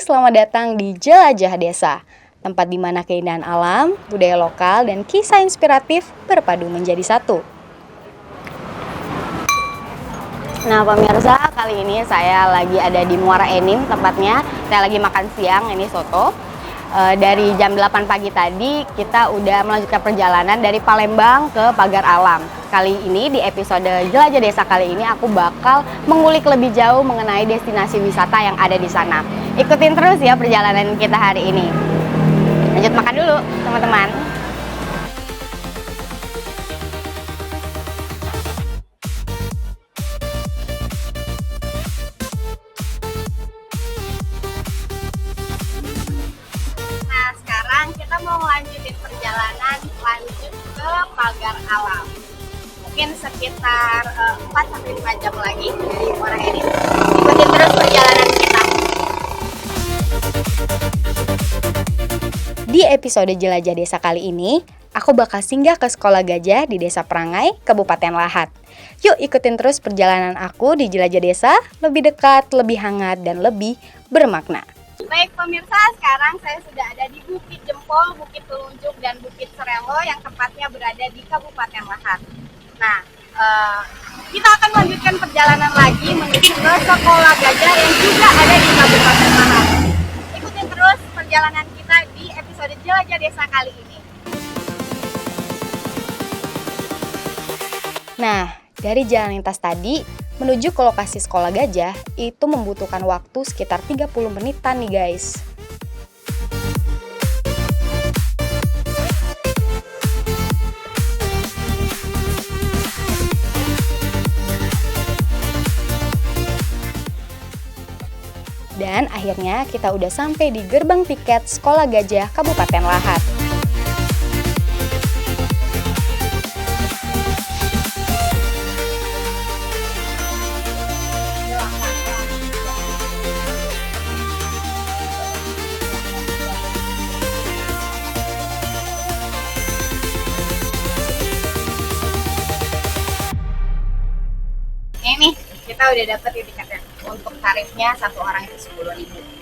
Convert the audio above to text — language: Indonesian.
selamat datang di Jelajah Desa, tempat di mana keindahan alam, budaya lokal, dan kisah inspiratif berpadu menjadi satu. Nah pemirsa, kali ini saya lagi ada di Muara Enim tempatnya. Saya lagi makan siang, ini soto. Dari jam 8 pagi tadi kita udah melanjutkan perjalanan dari Palembang ke Pagar Alam. Kali ini di episode Jelajah Desa kali ini aku bakal mengulik lebih jauh mengenai destinasi wisata yang ada di sana. Ikutin terus ya perjalanan kita hari ini. Lanjut makan dulu teman-teman. Kita mau lanjutin perjalanan lanjut ke Pagar Alam. Mungkin sekitar 4-5 jam lagi dari Muara Enim. Ikutin terus perjalanan kita. Di episode Jelajah Desa kali ini, aku bakal singgah ke Sekolah Gajah di Desa Perangai, Kabupaten Lahat. Yuk ikutin terus perjalanan aku di Jelajah Desa, lebih dekat, lebih hangat, dan lebih bermakna. Baik pemirsa, sekarang saya sudah ada di Bukit Jempol, Bukit Telunjuk, dan Bukit Serelo yang tepatnya berada di Kabupaten Lahat. Nah, kita akan melanjutkan perjalanan lagi menuju ke Sekolah Gajah yang juga ada di Kabupaten Lahat. Ikutin terus perjalanan kita di episode Jelajah Desa kali ini. Nah, dari jalan lintas tadi, menuju ke lokasi Sekolah Gajah itu membutuhkan waktu sekitar 30 menitan nih guys. Dan akhirnya kita udah sampai di gerbang tiket Sekolah Gajah Kabupaten Lahat. Ini kita udah dapet tiketnya. Untuk tarifnya satu orang itu 10.000.